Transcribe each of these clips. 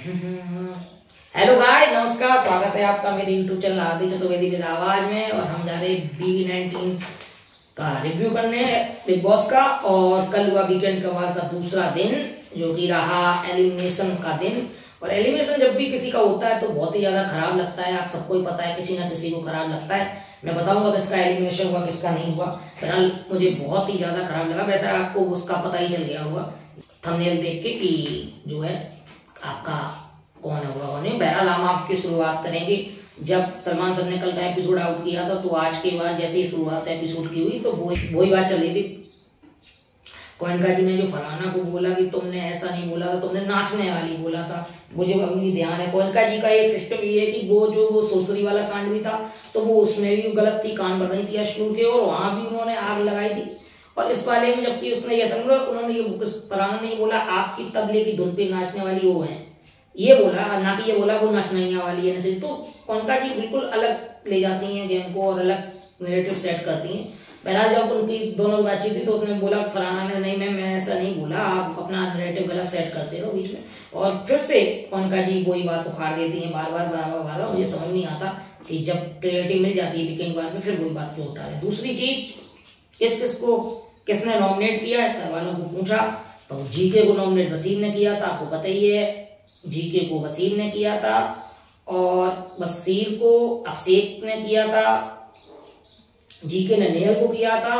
Hello guys, नमस्कार। स्वागत है आपका मेरे यूट्यूब चैनल आदि चतुर्वेदी विद आवाज में। और हम जा रहे हैं BB19 का रिव्यू करने बिग बॉस का। और कल हुआ वीकेंड कबार का दूसरा दिन, जो कि रहा एलिमिनेशन का दिन। और एलिमिनेशन जब भी किसी का होता है तो बहुत ही ज्यादा खराब लगता है। आप सबको ही पता है, किसी ना किसी को खराब लगता है। मैं बताऊंगा किसका एलिमिनेशन हुआ, किसका नहीं हुआ। फिलहाल मुझे बहुत ही ज्यादा खराब लगा। वैसे आपको उसका पता ही चल गया होगा थंबनेल देख के कि जो है आपका कौन होगा कौन नहीं। बहरहाल हम आपकी शुरुआत करेंगे। जब सलमान सर ने कल का एपिसोड आउट किया था तो आज के बाद जैसे ही शुरुआत एपिसोड की हुई तो वही बात चल रही थी। कोयनका जी ने जो फरहाना को बोला कि तुमने ऐसा नहीं बोला था, तुमने नाचने वाली बोला था। मुझे अभी भी ध्यान है। कोयनका जी का एक सिस्टम ये है कि वो सोसरी वाला कांड भी था तो वो उसमें भी गलत थी, कान बढ़ रही थी अश्नूर के, और वहां भी उन्होंने आग लगाई थी। और इस वाले में जबकि उसने ये समझा, उन्होंने ये फरहाना नहीं बोला आपकी तबले की धुन पे नाचने वाली वो है, ये बोला, ना कि ये बोला वो नचनैया वाली है। तो कोयनका जी बिल्कुल अलग ले जाती हैं गेम को और अलग नैरेटिव सेट करती हैं। पहला जब उनकी दोनों बातचीत थी तो उसने बोला, फरहाना ने, नहीं मैं ऐसा नहीं बोला, आप अपना नैरेटिव गलत सेट करते रहो बीच में। और फिर से कोयनका जी वही बात उखाड़ देती हैं बार बार। मुझे समझ नहीं आता कि जब क्लियरिटी मिल जाती है वीकेंड बाद में फिर वही बात क्यों उठा दे। दूसरी चीज, किसने नॉमिनेट किया है, घर वालों को पूछा तो जीके को नॉमिनेट वसीम ने किया था। आपको पता ही है, जीके को वसीम ने किया था और वसीर को अभिषेक ने किया था, जीके ने नेहल को किया था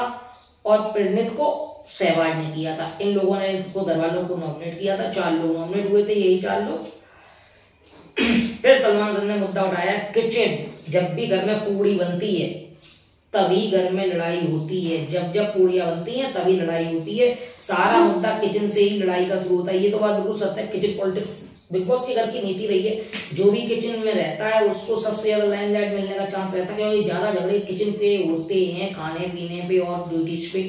और प्रणीत को सहवाज ने किया था। इन लोगों ने इसको घर वालों को नॉमिनेट किया था। 4 लोग नॉमिनेट हुए थे, यही 4 लोग। फिर सलमान सर ने मुद्दा उठाया किचन। जब भी घर में पूड़ी बनती है तभी घर में लड़ाई होती है। जब पूड़ियां बनती हैं तभी लड़ाई होती है। सारा मुद्दा किचन से ही लड़ाई का शुरू होता है। ये तो बात बिल्कुल सत्य है। किचन पॉलिटिक्स बिग बॉस के घर की नीति रही है। जो भी किचन में रहता है उसको सबसे ज्यादा लाइमलाइट मिलने का चांस रहता है, क्योंकि ज्यादा झगड़े किचन पे होते हैं, खाने पीने पे और ड्यूटीज पे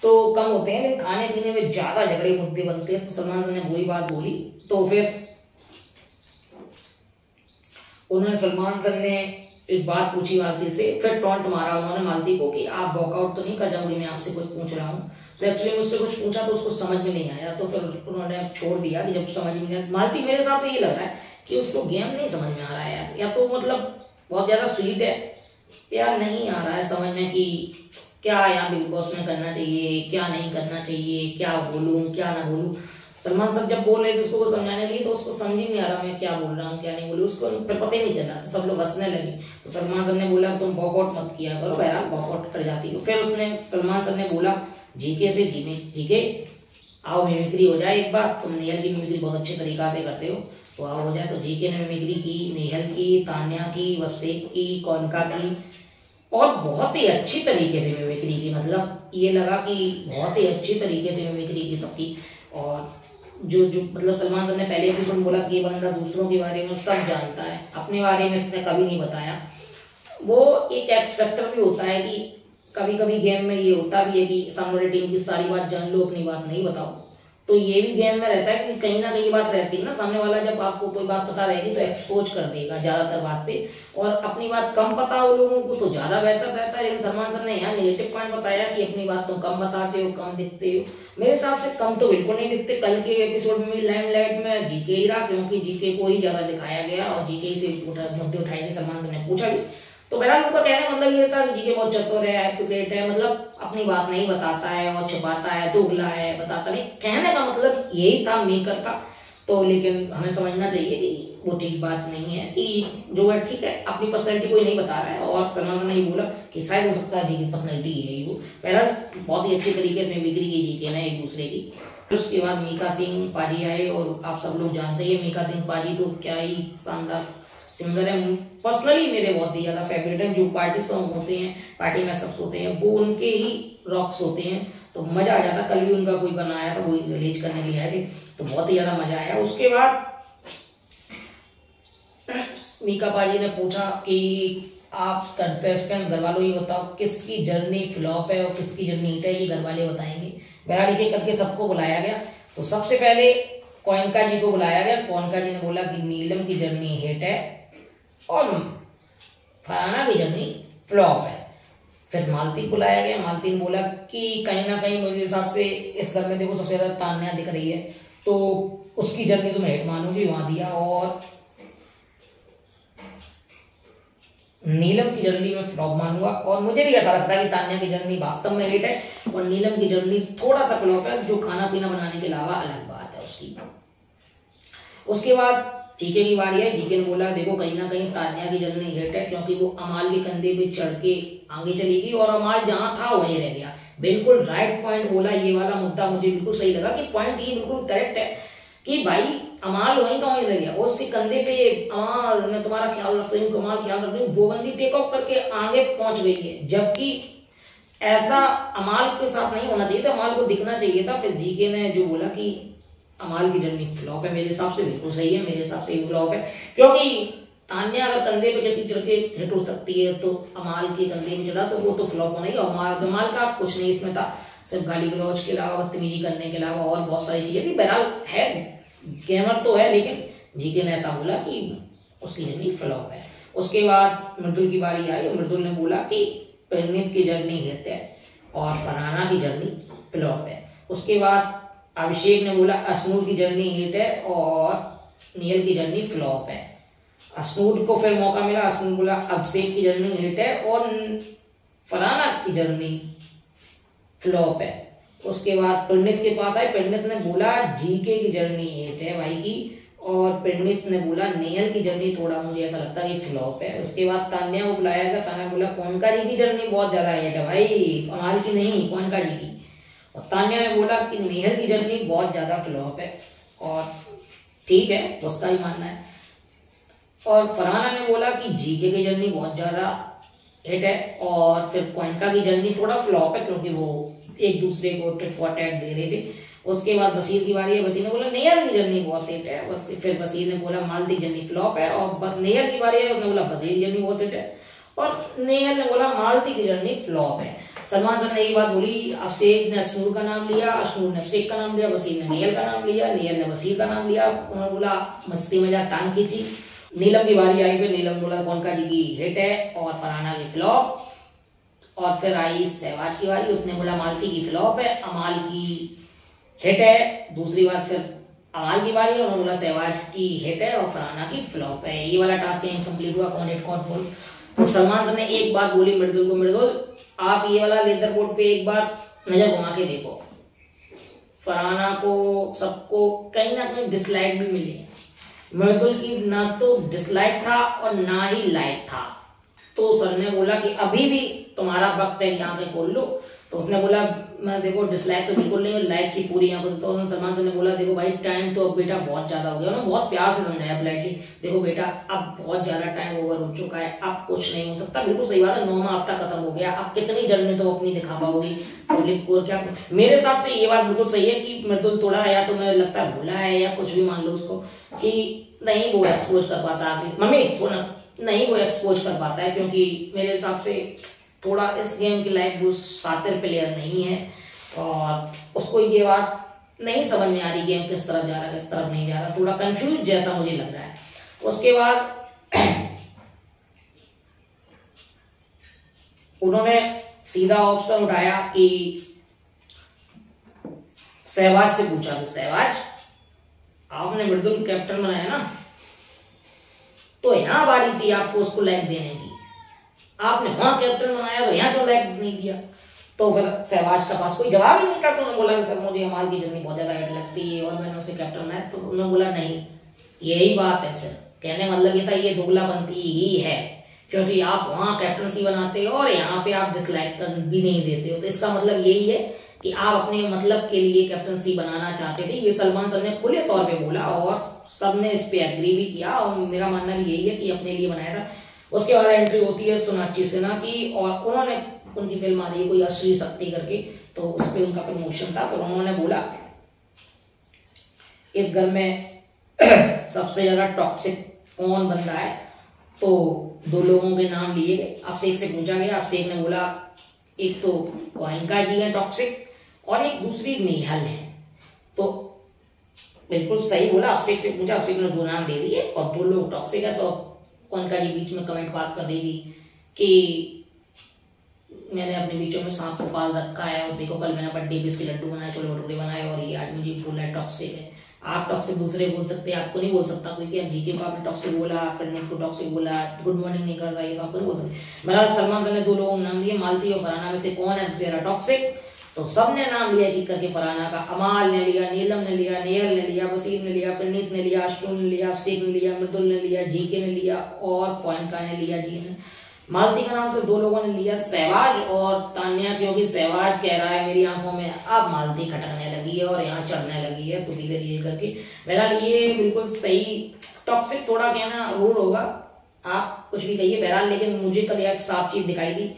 तो कम होते हैं, लेकिन खाने पीने में ज्यादा झगड़े मुद्दे बनते हैं। तो सलमान सर ने वही बात बोली तो फिर उन्होंने, सलमान सर ने एक बात पूछी मालती से, फिर टॉन्ट मारा उन्होंने मालती को कि आप वॉकआउट तो नहीं कर जाओगे, मैं आपसे कुछ पूछ रहा हूँ। तो एक्चुअली मुझसे कुछ पूछा तो उसको समझ में नहीं आया, तो फिर उन्होंने छोड़ दिया कि जब समझ में नहीं आया। मालती मेरे साथ तो ये लग रहा है कि उसको गेम नहीं समझ में आ रहा है यार, या तो मतलब बहुत ज्यादा स्वीट है या नहीं आ रहा है समझ में कि क्या यहाँ बिग बॉस में करना चाहिए, क्या नहीं करना चाहिए, क्या बोलूँ क्या ना बोलूँ। सलमान सर जब बोल रहे थे उसको समझाने लिए तो उसको समझ ही नहीं आ रहा मैं क्या बोल रहा हूँ क्या नहीं बोलूँ, उसको फिर पता ही नहीं चला। तो सब लोग हंसने लगे। तो सलमान सर ने बोला तुम वॉकआउट मत किया करो, बहरहाल वॉकआउट कर जाती हो। फिर उसने, सलमान सर ने बोला जीके से, जीके आओ मिमिक्री हो जाए एक बार, तुम नेहल की मिमिक्री बहुत अच्छे तरीका से करते हो तो आओ हो जाए। तो जीके ने मिमिक्री की, नेहल की, तान्या की, अभिषेक की, कोयनका की, और बहुत ही अच्छी तरीके से मिमिक्री की। मतलब ये लगा कि बहुत ही अच्छी तरीके से मिमिक्री की सबकी। और जो मतलब सलमान सर ने पहले एपिसोड में बोला कि ये बंदा दूसरों के बारे में सब जानता है, अपने बारे में इसने कभी नहीं बताया। वो एक एक्स फैक्टर भी होता है कि कभी कभी गेम में ये होता भी है कि सामने वाली टीम की सारी बात जान लो, अपनी बात नहीं बताओ। तो ये भी गेम में रहता है कि कहीं ना कहीं बात रहती है ना, सामने वाला जब आपको कोई बात पता रहेगी तो एक्सपोज कर देगा ज्यादातर बात पे, और अपनी बात कम पता हो लोगों को तो ज्यादा बेहतर रहता है। लेकिन सलमान सर ने यहाँ नेगेटिव पॉइंट बताया कि अपनी बात तुम कम बताते हो, कम दिखते हो। मेरे हिसाब से कम तो बिल्कुल नहीं दिखते। कल के एपिसोड में लाइमलाइट में जीके ही रहा, क्योंकि जीके को ही ज्यादा दिखाया गया और जीके से मुद्दे उठाए गए, सलमान सर ने पूछा भी। तो बहरहाल उनका कहने मतलब ये था कि जीके बहुत चतुर है, एक्यूरेट है, मतलब अपनी बात नहीं बताता है और छुपाता है, दोगला है, बताता नहीं। कहने का मतलब यही था मेकर का। तो लेकिन हमें समझना चाहिए कि वो ठीक बात नहीं है कि जो है ठीक है, अपनी पर्सनैलिटी कोई नहीं बता रहा है। और सलमान ने ये बोला कि शायद हो सकता है जीके पर्सनैलिटी है वो। बहरहाल बहुत ही अच्छी तरीके से बिक्री की जीके ने एक दूसरे की। फिर उसके बाद मीका सिंह पाजी आए, और आप सब लोग जानते हैं मीका सिंह पाजी तो क्या ही शानदार सिंगर है। पर्सनली मेरे बहुत ही ज्यादा फेवरेट है। जो पार्टी सॉन्ग होते हैं, पार्टी मैशअप्स होते हैं, वो उनके ही रॉक्स होते हैं, तो मजा आ जाता। कल भी उनका कोई गाना आया था, वो रिलीज करने के लिए आए थे, तो बहुत ही ज्यादा मजा आया। उसके बाद मीका पाजी ने पूछा कि आप कंटेस्टेंट घर वालों ये बताओ किसकी जर्नी फ्लॉप है और किसकी जर्नी हिट है, ये घर वाले बताएंगे। बहरहाल एक करके सबको बुलाया गया। तो सबसे पहले कोयनका जी को बुलाया गया। कोयनका जी ने बोला कि नीलम की जर्नी हिट है और फरहाना की जर्नी फ्लॉप है। फिर मालती को बुलाया गया। मालती ने बोला कि कहीं ना कहीं मेरे हिसाब से इस घर में देखो सबसे ज्यादा तान्या दिख रही है, तो उसकी जर्नी तो मैं हिट मानूंगी, वहां दिया। और नीलम की जर्नी में फ्लॉप मानूंगा। और मुझे भी ऐसा लगता है कि तान्या की जर्नी वास्तव में हिट है और नीलम की जर्नी थोड़ा सा फ्लॉप है, जो खाना पीना बनाने के अलावा अलग बात है उसकी। उसके बाद जीके की बारी है। जीके ने बोला देखो कहीं ना कहीं तान्या की जर्नी हिट है, क्योंकि वो अमाल के कंधे पे चढ़ के आगे चली गई और अमाल जहां था वहीं रह गया। बिल्कुल राइट पॉइंट बोला, ये वाला मुद्दा मुझे बिल्कुल सही लगा कि पॉइंट ये बिल्कुल करेक्ट है कि भाई अमाल वहीं का वहीं रह गया और उसके कंधे पे अमाल मैं तुम्हारा ख्याल रख रही हूँ, अमाल ख्याल रख रही हूँ, वो बंदी टेक ऑफ करके आगे पहुंच गई है। जबकि ऐसा अमाल के साथ नहीं होना चाहिए था, अमाल को दिखना चाहिए था। फिर जीके ने जो बोला कि अमाल की जर्नी फ्लॉप है, मेरे हिसाब से बिल्कुल सही है, मेरे हिसाब से भी फ्लॉप है। क्योंकि तान्या अगर कंधे पे कैसी चढ़ के हिट हो सकती है तो अमाल के कंधे में चढ़ा तो वो तो फ्लॉप होना ही। अमाल का कुछ नहीं इसमें था, सिर्फ गाली गलौज के अलावा, बदतमीजी करने के अलावा और बहुत सारी चीजें थी। बहरहाल है, गेमर तो है, लेकिन जीके ने ऐसा बोला कि उसकी जर्नी फ्लॉप है। उसके बाद मृदुल की बारी आई। मृदुल ने बोला कि परिणीत की जर्नी हिट है और फरहाना की जर्नी फ्लॉप है। उसके बाद अभिषेक ने बोला असनूर की जर्नी हिट है और नियल की जर्नी फ्लॉप है। असनूर को फिर मौका मिला, असनूर बोला अभिषेक की जर्नी हिट है और फरहाना की जर्नी फ्लॉप है। उसके बाद पंडित के पास आए। पंडित ने बोला जीके की जर्नी हिट है भाई की, और पंडित ने बोला नेहल की जर्नी थोड़ा मुझे ऐसा लगता है कि फ्लॉप है। उसके बाद तान्या को बुलाया गया। तान्या बोला कोनका जी की जर्नी बहुत ज्यादा हिट है भाई, कमाल की नहीं, कोनका जी की। और तान्या ने बोला कि नेहल की जर्नी बहुत ज्यादा फ्लॉप है, और ठीक है, उसका ही मानना है। और फरहाना ने बोला कि जीके की जर्नी बहुत ज्यादा हिट है और फिर कोयनका की जर्नी थोड़ा फ्लॉप है, क्योंकि वो एक दूसरे को टिट फॉर टैट दे रहे थे। उसके बाद बसीर की बारी है। बसीर ने बोला नेहल की जर्नी बहुत हिट है। बस फिर बसीर ने बोला मालती जर्नी फ्लॉप है। और नेहल की बारी है, उसने बोला बसीर की जर्नी बहुत हिट है और नेहल ने बोला मालती की जर्नी फ्लॉप है। सलमान सर ने ये बात बोली, अभिषेक ने अशनूर का नाम लिया, अशनूर ने अभिषेक का नाम लिया, बसीर ने नेहल का नाम लिया, नेहल ने बसीर का नाम लिया। उन्होंने बोला मस्ती मजाक टांग खींची। नीलम की बारी आई। फिर नीलम बोला कोनका जी की हिट है और फरहाना की फ्लॉप। और फिर आई सहवाज की बारी। उसने बोला मालती की फ्लॉप है, अमाल की हिट है। दूसरी बात फिर अमाल की बारी है, उन्होंने बोला सहवाज की हिट है और फरहाना की फ्लॉप है। ये वाला टास्क इनकम्प्लीट हुआ, कौन हिट कौन बोल। तो सलमान सर ने एक बात बोली मृदुल को, मृदुल आप ये वाला लेदर बोर्ड पे एक बार नजर घुमा के देखो। फरहाना को सबको कहीं ना कहीं डिसलाइक भी मिली। मृदुल की ना तो डिसलाइक था और ना ही लाइक था। तो सर ने बोला कि अभी भी तुम्हारा वक्त है, यहाँ पे खोल लो। तो उसने बोला मैं देखो डिसलाइक तो बिल्कुल नहीं, लाइक की पूरी यहाँ पर। तो सलमान सर ने बोला देखो भाई टाइम तो अब बेटा बहुत ज्यादा हो गया। उन्होंने बहुत प्यार से समझाया पोलाइटली, देखो बेटा अब बहुत ज्यादा टाइम ओवर हो चुका है, अब कुछ नहीं हो सकता। बिल्कुल सही बात है, 9वां हफ्ता खत्म हो गया, अब कितनी जर्नी तो अपनी दिखा पाओगी पब्लिक को। क्या मेरे हिसाब से ये बात बिल्कुल सही है कि मृदुल थोड़ा या तो मुझे लगता है भूला है या कुछ भी मान लो उसको, कि नहीं वो एक्सपोज कर पाता है। मम्मी सुना, नहीं वो एक्सपोज कर पाता है, क्योंकि मेरे हिसाब से थोड़ा इस गेम के लायक वो शातिर प्लेयर नहीं है और उसको ये बात नहीं समझ में आ रही गेम किस तरफ जा रहा है किस तरफ नहीं जा रहा, थोड़ा कंफ्यूज जैसा मुझे लग रहा है। उसके बाद उन्होंने सीधा ऑप्शन उठाया कि सहवाज से पूछा कि सहवाज आपने मृदुल कैप्टन बनाया ना, तो यहां बारी थी आपको उसको लाइक देने की, आपने वहां कैप्टन बनाया तो यहाँ क्यों लाइक नहीं दिया। तो फिर सहवाज का पास कोई जवाब ही नहीं था। तो उन्होंने बोला सर मुझे अमाल की जर्नी बहुत ज्यादा हिट लगती है और मैंने उसे कैप्टन बनाया। तो उन्होंने बोला नहीं यही बात है सर, कहने मतलब ये था ये दोगलापंती ही है, क्योंकि आप वहां कैप्टनसी बनाते हो और यहाँ पे आप डिसलाइक कर भी नहीं देते हो। तो इसका मतलब यही है कि आप अपने मतलब के लिए कैप्टनसी बनाना चाहते थे। ये सलमान सर ने खुले तौर पे बोला और सबने इस पे एग्री भी किया और मेरा मानना भी यही है कि अपने लिए बनाया था। उसके बाद एंट्री होती है सोनाक्षी सिन्हा की और उन्होंने उनकी फिल्म आ रही है कोई असली शक्ति करके, तो उस पर उनका प्रमोशन था। फिर उन्होंने बोला इस घर में सबसे ज्यादा टॉक्सिक कौन बन रहा है, तो 2 लोगों के नाम लिए गए। अभिषेक से पूछा गया, अभिषेक ने बोला एक तो गोयनका जी है टॉक्सिक और एक दूसरी नेहल है। तो बिल्कुल सही बोला, अभिषेक से पूछा, अभिषेक ने 2 नाम दे दिए और 2 लोग टॉक्सिक है। तो गोयनका जी बीच में कमेंट पास कर रही थी कि मैंने अपने बीचों में सांप को पाल रखा है और देखो कल मैंने बर्थडे पे इसके लड्डू बनाए, छोले भटूरे बनाए और ये आज मुझे बोला है टॉक्सिक है। आप टॉक्सिक दूसरे बोल सकते हैं, आपको नहीं बोल सकता कोई कि आप जीके को आपने टॉक्सिक बोला, प्रणीत को टॉक्सिक बोला, गुड मॉर्निंग नहीं करता, ये तो आपको नहीं बोल सकते। मेरा सलमान सर ने 2 लोगों को नाम दिए, मालती और फरहाना में से कौन है ज्यादा टॉक्सिक, तो सबने नाम लिया एक करके फरहाना का। अमाल ने लिया, नीलम ने लिया, नेहल ने लिया, वसीर ने लिया, प्रणीत ने लिया, अश्विन ने लिया, अफसीक ने लिया, मृदुल ने लिया, जीके ने लिया और पॉइंट का ने लिया जी ने। मालती का नाम से 2 लोगों ने लिया, सहवाज और तान्या, क्योंकि सहवाज कह रहा है मेरी आंखों में अब मालती खटकने लगी है और यहाँ चढ़ने लगी है, तो धीरे धीरे करके बहरहाल ये बिल्कुल सही। टॉक्सिक थोड़ा कहना रूड होगा, आप कुछ भी कहिए बहरहाल, लेकिन मुझे कल एक साफ चीज दिखाई दी।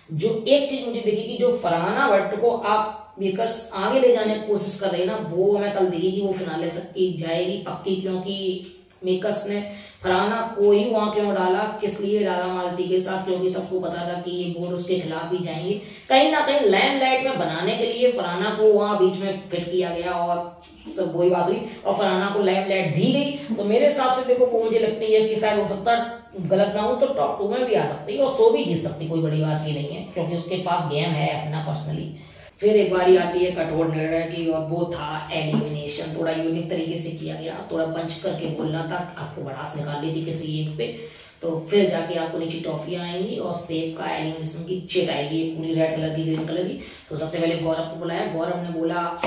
जो एक चीज मुझे दिखी कि जो फरहाना भट्ट को आप मेकर्स आगे ले जाने की कोशिश कर रहे हैं ना, वो हमें कल दिखी कि वो फिनाले तक की जाएगी पक्की, क्योंकि मेकर्स ने फरहाना को ही वहां क्यों डाला, किस लिए डाला मालती के साथ, क्योंकि सबको पता था कि ये बोर्ड उसके खिलाफ ही जाएंगे। कहीं ना कहीं लाइमलाइट में बनाने के लिए फरहाना को वहां बीच में फिट किया गया और सब वही बात हुई और फरहाना को लाइमलाइट दी गई। तो मेरे हिसाब से देखो वो मुझे लगती है कि शायद हो सकता है गलत ना हो तो टॉप 2 में भी आ सकती है और शो भी जीत सकती, कोई बड़ी बात की नहीं है, क्योंकि उसके पास गेम है अपना पर्सनली। फिर एक बारी आती है कठोर निर्णय की और वो था एलिमिनेशन। थोड़ा यूनिक तरीके से किया गया, थोड़ा पंच करके बोलना था, आपको भड़ास निकालनी थी किसी एक पे, तो फिर जाके आपको नीचे ट्रॉफियां आएंगी और सेफ का एलिमिनेशन की चिट आएगी पूरी रेड कलर की, ग्रीन कलर की। तो सबसे पहले गौरव को बुलाया, गौरव ने बोला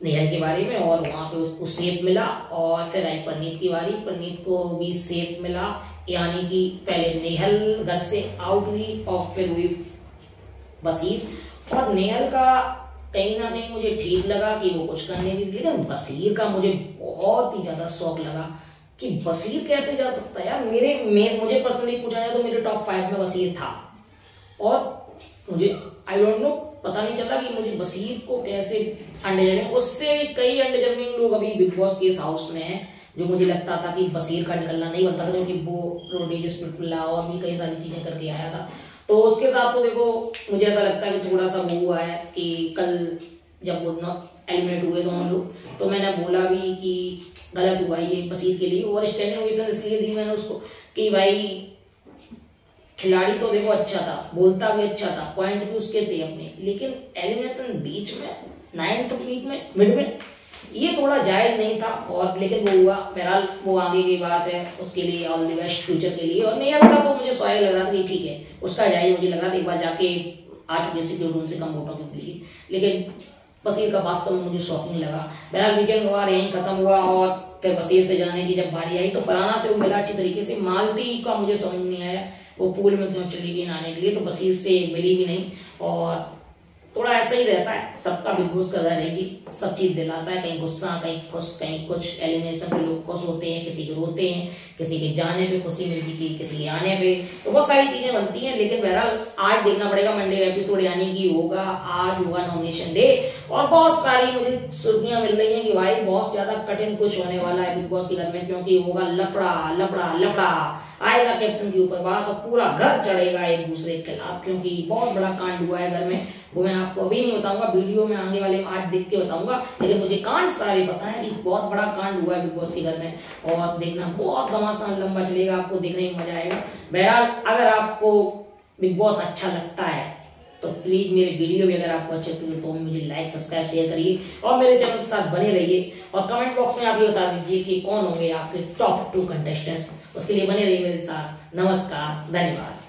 नेहल के बारे में और वहां पे उसको सेफ मिला। और फिर आई परनीत की बारी, परनीत को भी सेफ मिला, यानी कि पहले नेहल घर से आउट हुई और फिर हुई बसीर। और नेहल का कहीं ना कहीं मुझे ठीक लगा कि वो कुछ करने नहीं दी, लेकिन बसीर का मुझे बहुत ही ज्यादा शौक लगा कि बसीर कैसे जा सकता है यार। मुझे पर्सनली पूछा जाए तो मेरे टॉप 5 में बसीर था और मुझे आई डोंट नो पता नहीं चला कि मुझे बसीर को कैसे अंडरजर्मिंग, उससे भी कई अंडरजर्मिंग लोग अभी बिग बॉस के इस हाउस में हैं, जो मुझे लगता था कि बसीर का निकलना नहीं बनता था, क्योंकि वो रोडेज पिटला और भी कई सारी चीजें करके आया था। तो उसके साथ तो देखो मुझे ऐसा लगता है कि थोड़ा सा वो हुआ है कि कल जब वो एलिमिनेट हुए दोनों लोग, तो मैंने बोला भी कि गलत हुआ ये बसीर के लिए। और स्टैंडिंग ओवेशन इसलिए दी मैंने उसको कि भाई खिलाड़ी तो देखो अच्छा था, बोलता भी अच्छा था, पॉइंट भी उसके थे अपने, लेकिन एलिमिनेशन बीच में 9th वीक में मिड में ये थोड़ा जायज नहीं था। और लेकिन वो हुआ, बहरहाल वो आगे की बात है, उसके लिए ऑल द बेस्ट फ्यूचर के लिए। और नेहल का तो मुझे सॉयल लग रहा था कि ठीक है उसका जायज, मुझे लग रहा था एक बार जाके आ चुके सिक्योर रूम से कम वोटों के लिए, लेकिन बसीर का वास्तव में मुझे शॉकिंग लगा। बहरहाल वीकेंड हुआ, यहीं खत्म हुआ और फिर बसीर से जाने की जब बारी आई तो फरहाना से वो मिला अच्छी तरीके से। मालती का मुझे समझ नहीं आया वो पूल में क्यों चली गई नहाने के लिए, तो बसीर से मिली भी नहीं। और थोड़ा ऐसा ही रहता है, सबका बिग बॉस का घर है, ये सब चीज दिलाता है, कहीं गुस्सा, कहीं खुश, कहीं कुछ। एलिमिनेशन पे लोग खुश होते हैं, किसी के रोते हैं, किसी के जाने पे खुशी मिलती है, किसी के आने पे, तो बहुत सारी चीजें बनती हैं। लेकिन बहरहाल आज देखना पड़ेगा मंडे का एपिसोड, यानी कि होगा आज हुआ नॉमिनेशन डे और बहुत सारी मुझे सुर्खियां मिल रही हैं कि भाई बहुत ज्यादा कठिन कुछ होने वाला है बिग बॉस के घर में, क्योंकि होगा लफड़ा लफड़ा लफड़ा, आएगा कैप्टन के ऊपर बात और पूरा घर चढ़ेगा एक दूसरे के खिलाफ, क्योंकि बहुत बड़ा कांड हुआ है घर में। वो मैं आपको अभी नहीं बताऊंगा, वीडियो में आगे वाले आज देख के बताऊंगा, लेकिन मुझे कांड सारे पता है कि बहुत बड़ा कांड हुआ है बिग बॉस के घर में। और देखना बहुत घमासान लंबा चलेगा, आपको देखने में मजा आएगा। बहरहाल अगर आपको बिग बॉस अच्छा लगता है तो प्लीज मेरे वीडियो भी अगर आपको अच्छे लगे तो मुझे लाइक सब्सक्राइब शेयर करिए और मेरे चैनल के साथ बने रहिए। और कमेंट बॉक्स में आप ये बता दीजिए कि कौन होंगे आपके टॉप 2 कंटेस्टेंट्स, उसके लिए बने रहिए मेरे साथ। नमस्कार, धन्यवाद।